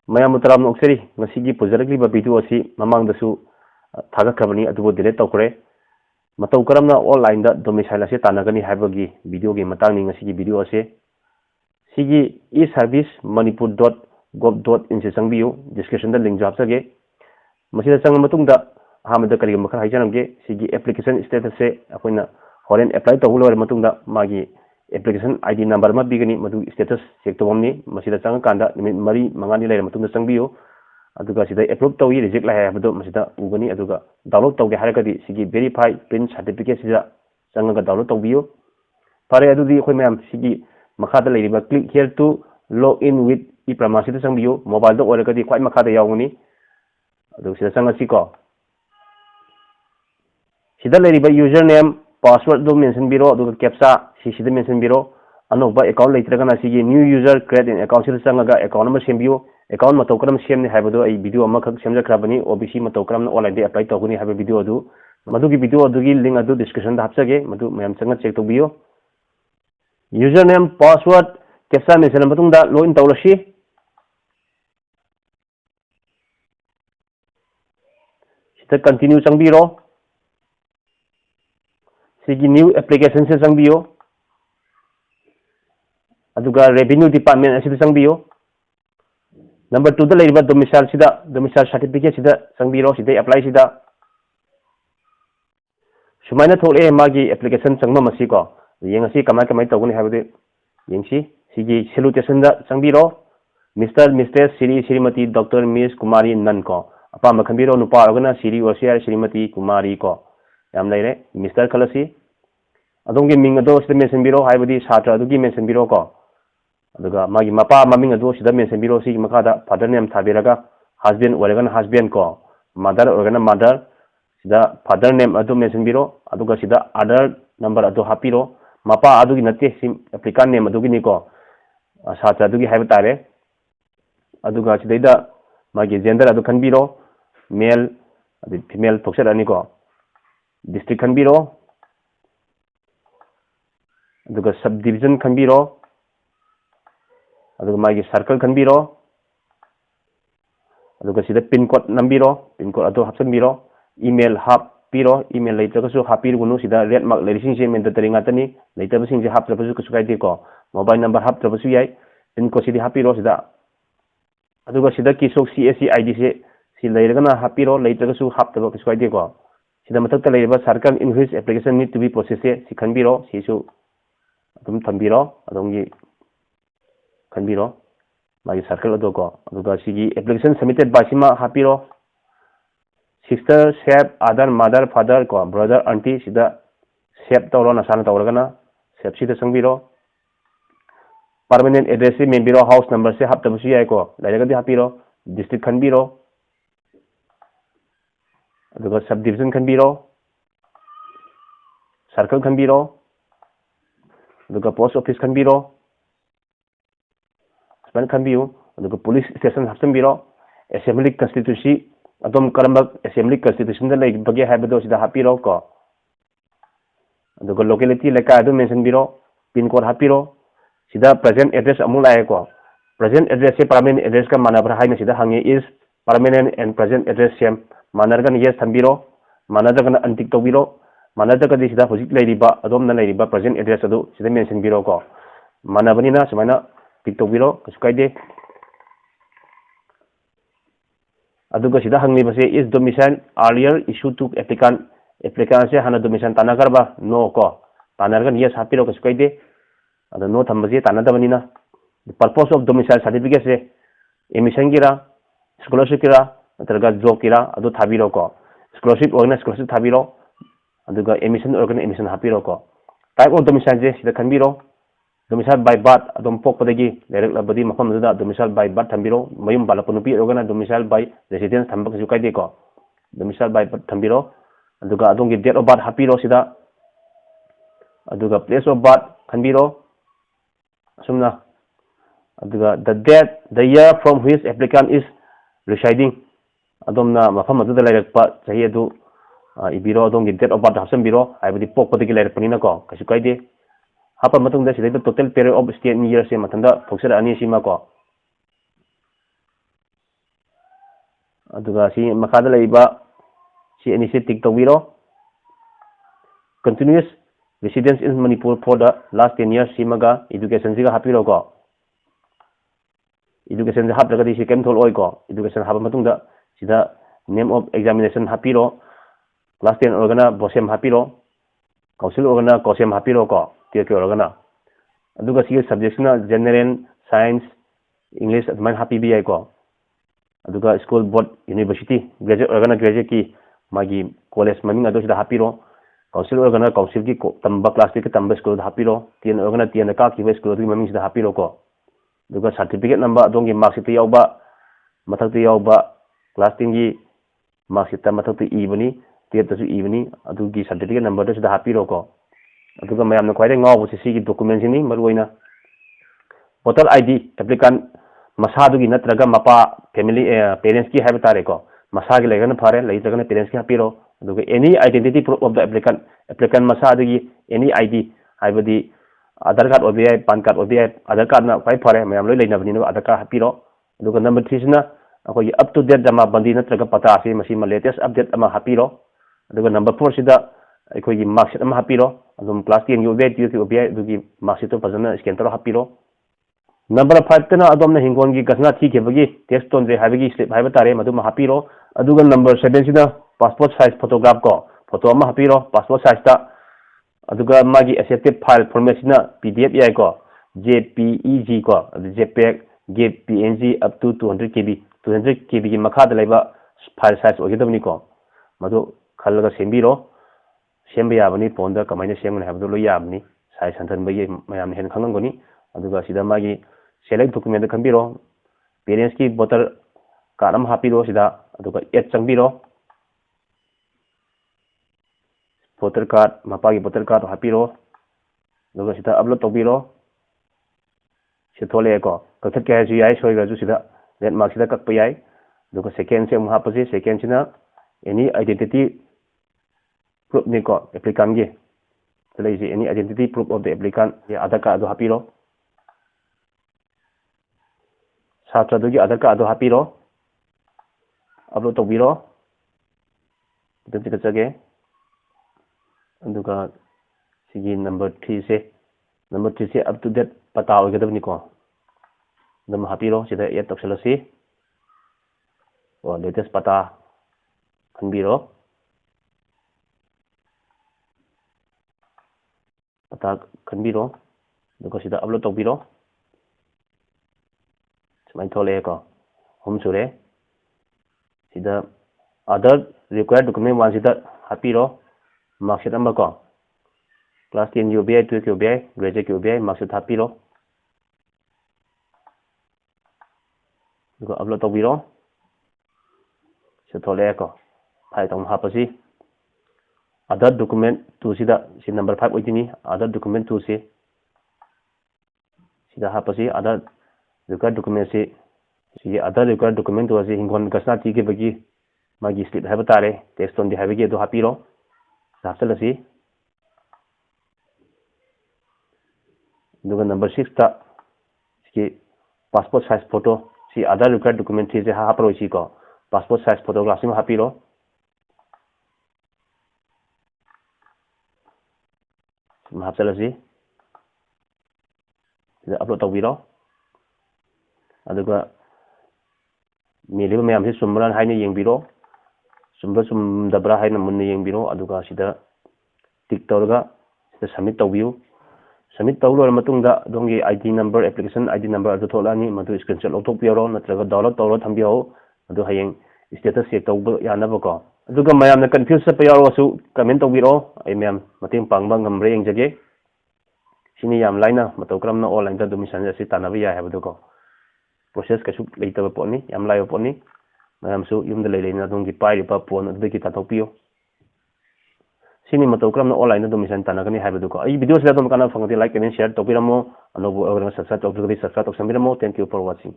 ꯃꯌꯥꯝ ꯇꯔꯥꯝ ꯅꯣꯛꯆꯔꯤ ꯉꯁꯤꯒꯤ ꯄꯨꯖꯔꯛꯂꯤꯕ ꯚꯤꯗꯤꯑꯣ ꯑꯁꯤ ꯃꯃꯥꯡꯗꯁꯨ ꯊꯥꯒꯠꯈ꯭ꯔꯕꯅꯤ ꯑꯗꯨꯕꯨ ꯗꯤꯂꯦꯠ ꯇꯧꯈ꯭ꯔꯦ ꯃꯇꯧ ꯀꯔꯝꯅ ꯑꯣꯟꯂꯥꯏꯟꯗ ꯗꯣꯃꯤꯁꯥꯏꯜ ꯑꯁꯤ ꯇꯥꯟꯅꯒꯅꯤ ꯍꯥꯏꯕꯒꯤ ꯚꯤꯗꯤꯑꯣꯒꯤ ꯃꯇꯥꯡꯅꯤ ꯉꯁꯤꯒꯤ ꯚꯤꯗꯤꯑꯣ ꯑꯁꯤ ꯁꯤꯒꯤ e-service.manipur.gov.in ꯁꯤ ꯆꯪꯕꯤꯌꯨ ꯗꯤꯁꯀ꯭ꯔꯤꯞꯁꯟꯗ ꯂꯤꯡꯛ ꯍꯥꯞꯆꯒꯦ ꯃꯁꯤꯗ ꯆꯪꯕ ꯃꯇꯨꯡꯗ ꯑꯍꯥꯟꯕꯗ ꯀꯔꯤꯒꯨꯝꯕ ꯈꯔ ꯍꯥꯏꯖꯔꯝꯒꯦ ꯁꯤꯒꯤ ꯑꯦꯄ꯭ꯂꯤꯀꯦꯁꯟ ꯁ꯭ꯇꯦꯇꯁꯁꯦ ꯑꯩꯈꯣꯏꯅ ꯍꯣꯔꯦꯟ ꯑꯦꯄ꯭ꯂꯥꯏ ꯇꯧꯕ ꯂꯣꯏꯔ ꯃꯇꯨꯡꯗ ꯃꯥꯒꯤ ꯑꯦꯄ꯭ꯂꯤꯀꯦꯁꯟ ID ꯅꯝꯕꯔ ꯑꯃ ꯄꯤꯒꯅꯤ ꯃꯗꯨ ꯁ꯭ꯇꯦꯇꯁ ꯆꯦꯛ ꯇꯧꯐꯝꯅꯤ ꯃꯁꯤꯗ ꯆꯪꯉꯀꯥꯟꯗ ꯅꯨꯃꯤꯠ 4-5ꯅꯤ ꯂꯩꯔ ꯃꯇꯨꯡꯗ ꯆꯪꯕꯤꯌꯨ ꯑꯗꯨꯒ ꯁꯤꯗ ꯑꯦꯄ꯭ꯔꯨቭ ꯇꯧꯏ ꯔꯤꯖꯦꯛ ꯂꯥꯛꯑꯦ ꯍꯥꯏꯕꯗꯣ ꯃꯁꯤꯗ ꯎꯒꯅꯤ ꯑꯗꯨꯒ ꯗꯥꯎꯟꯂꯣꯗ ꯇꯧꯒꯦ ꯍꯥꯏꯔꯒꯗꯤ ꯁꯤꯒꯤ ꯚꯦꯔꯤꯐꯥꯏ ꯄ꯭ꯔꯤꯟꯠ ꯁꯥꯔꯇꯤꯐꯤꯀꯦꯠ ꯁꯤꯗ ꯆꯪꯉꯒ ꯗꯥꯎꯟꯂꯣꯗ ꯇꯧꯕꯤꯌꯨ ꯐꯔꯦ ꯑꯗꯨꯗꯤ ꯑꯩꯈꯣꯏ ꯃꯌꯥꯝ ꯁꯤꯒꯤ ꯃꯈꯥꯗ ꯂꯩꯔꯤꯕ click here to log in with ꯏ-ꯄ꯭ꯔꯃꯥ ꯁꯤꯗ ꯆꯪꯕꯤꯌꯨ ꯃꯣꯕꯥꯏꯜꯗ ꯑꯣꯏꯔꯒꯗꯤ ꯈ꯭ꯋꯥꯏ ꯃꯈꯥꯗ ꯌꯥꯎꯒꯅꯤ ꯑꯗꯨ ꯁꯤꯗ ꯆꯪꯉꯁꯤꯀꯣ sida leribah username password do mentionbiro aduga captcha sida mentionbiro anokba account leitragana sigi new user create an account sida changaga account ma sembiyo account matau karam semni haibado ai video ama khak semjakrabani OBC matau karam online de apply tawgani haiba video adu madugi video adugi link adu description da hapsage madu mayam changa check tawbiyo username password captcha mention matungda login tawrasi sida continue changbiro sigi new application se changbiyo aduga revenue department asida changbiyo number 2 da leriba domicile certificate sida changbiro sida apply sida sumaina thole magi application changma masi ko yengasi kamai tawgani habde yengsi sigi salutation da changbiro Mr. Mrs. Siri Srimati Dr. Miss Kumari Nan ko apa makhambiro nupa agana Siri Osiyar Srimati Kumari ko yam laire Mr. Khalasi adongi ming ado sida mention biro haibadi satra adugi mention biro ko aduga magi mapa maming ado sida mention biro si makada father name thabiraga husband organ husband ko mother organ mother sida father name ado mention biro aduga sida other number ado hapiro mapa adugi natte sim applicant name adugi ni ko satra adugi haiba tare aduga sidaida magi gender ado khanbiro male adi female thoksar ani ko district khanbiro aduga subdivision khanbiro aduga magi circle khanbiro aduga sida pin code nambiro pin code ado hapsanbiro email hapiro email leitagasu hapirgunu sida red mark lerising se mandatory ngatani leitabasing se haptrabasu kusukaide ko mobile number haptrabasu yai pin code sidi hapiro sida aduga sida kisok CSC ID se si leiragana hapiro leitagasu haptaba kusukaide ko sida matakta leiriba circle in which application need to be processed si khanbiro sisu adum thambiro adongi khanbiro magi circle ado ko aduga sigi application submitted by sima hapiro sister save other mother father ko brother auntie sida save tawro na sana tawragana save sida sangbiro permanent address se membiro house number se haptabusi yai ko lairagadi hapiro district khanbiro aduga subdivision khanbiro circle khanbiro aduga post office khanbiro span khanbiyu aduga police station hapsambiro assembly constituency adom karamba assembly constitution da lay bage haibado sida hapiro ko aduga locality leka adu mention biro pin code hapiro sida present address amul ay ko present address se permanent address ka manabra haina sida hangi is permanent and present address same manargan yes thambiro manadagan antik tobiro manadaga di sida hojik leiriba adom na leiriba present address adu sida mention biro ko manabani na sumaina tik tobiro kasukaide aduga sida hangli base is domicile earlier issue to applicant se hana domicile tanagarba no ko tanargan yes hapiro kasukaide adu no thambase tanadabani na the purpose of domicile certificate se emission gira scholarship gira natraga job gira adu thabiro ko scholarship organa scholarship thabiro aduga emission organ emission hapiro ko type of domicile je sida khanbiro domicile by birth adom pokpadagi direct labadi mafam da domicile by birth thambiro mayum balapunupi organa domicile by residence thambak su kaide ko domicile by birth thambiro aduga adongi date of birth hapiro sida aduga place of birth khanbiro sumna aduga the year from which applicant is residing adomna mafam adu da lairakpa chahi adu ibiro adongi date of birth hapsambiro aibadi pokpadagi lairakpanina ko kasu kaide hapa matungda sida total period of stay in years se matanda thoksara ani sima ko aduga si makada laiba si ani si tik tawiro continuous residence in Manipur for the last 10 years simaga education siga hapiro ko education hap daga di si kem thol oi ko education hap matungda sida name of examination hapiro class 10 organa bosem hapiro council organa kosem hapiro ko tier organa aduga si subjects na general science english adman happy bi ai ko aduga school board university graduate organa graduate ki magi college maming ado sida hapiro council organa council ki tamba class ki tamba school hapiro tien organa tien ka ki school ki maming sida hapiro ko aduga certificate number adongi mark sheet yauba mathak ti yauba class 10 gi mark sheet mathak ti ibani tier tasu ibani adugi certificate number do sida hapiro ko aduga mayam na khwaide ngaw si gi document ni maruina voter id applicant masadu gi natraga mapa family parents ki have tare ko masagi legana phare lai jagana parents ki hapiro aduga any identity proof of the applicant masadu gi any id haibadi Aadhaar card obi pan card obi Aadhaar card na kai phare mayam loi leina bani no Aadhaar card hapiro aduga number 3 sina akoi up to date jama bandi natraga pata ase masi ma latest update ama hapiro aduga number 4 sida akoi mark sheet ama hapiro adum class 10 gi obi tu ki obi adugi mark sheet to pajana scan taro hapiro number 5 tana adom na hingon gi gasna thi ke bagi test on re habigi slip haiba tare madum hapiro aduga number 7 sida passport size photograph ko photo ama hapiro passport size ta aduga magi accepted file format na pdf yai ko jpeg ko jpeg get png up to 200 kb gi makha da laiba file size ogidabni ko madu khallaga sembiro semba yabani ponda kamaina semgna habdo lo yabni size santan bagi mayam hen khangangoni aduga sida magi select document da khambiro parents ki voter card am hapiro sida aduga add changbiro voter card mapagi voter card hapiro aduga sida upload tobiro sithole ko kathak ke ju yai soi ga ju sida let mark sida kak payai aduga second sem hapase second sina any identity proof ni ko applicant gi tele ji any identity proof of the applicant ya Aadhaar card do hapiro satra do gi Aadhaar card do hapiro upload tobiro dum chage aduga sigi number 3 se up to date pata ogadabni ko dum hapiro sida add option o latest pata khanbiro pata khanbiro aduga sida upload tobiro sumai thole ko home sure sida other required document one sida hapiro mark sheet amba ko class 10 UBI 2 UBI graduate UBI mark sheet hapiro duga upload tobiro se thole ko phai tong hapasi other document 2 sida si number 5 oitini other document 2 se sida hapasi other required document se si other required document was hingon gasna ti ke bagi magi slip haba tare text on di habigi do hapiro hapsalasi duga number 6 ta si passport size photo si other required document se hapro si ko passport size photograph sim hapiro hapsalasi upload tobiro aduga meliba mayam se sumran haina yengbiro sumba sum dabra haina munna yengbiro aduga sida tick tawraga sida submit tawbiu submit tawlo matungda dongi id number application id number adu tholani madu screenshot logtok piaro natraga download tawro thambio adu hayeng status check tawba yanaba ko aduga mayam na confuse sa payaro su comment tawbiro ai mayam mating pangba ngamre yengjage sini yam laina matokram na online da domicile si tanaba ya habadu ko process ka su leitaba poni yam layo poni mayam su yumda leina dongi pai pa pon adu ki tatopio sini matokram na online da domicile tanagani habadu ko ai video sa dom kana fangati like and share topiramo anobu subscribe to subscribe to sambiramo. Thank you for watching.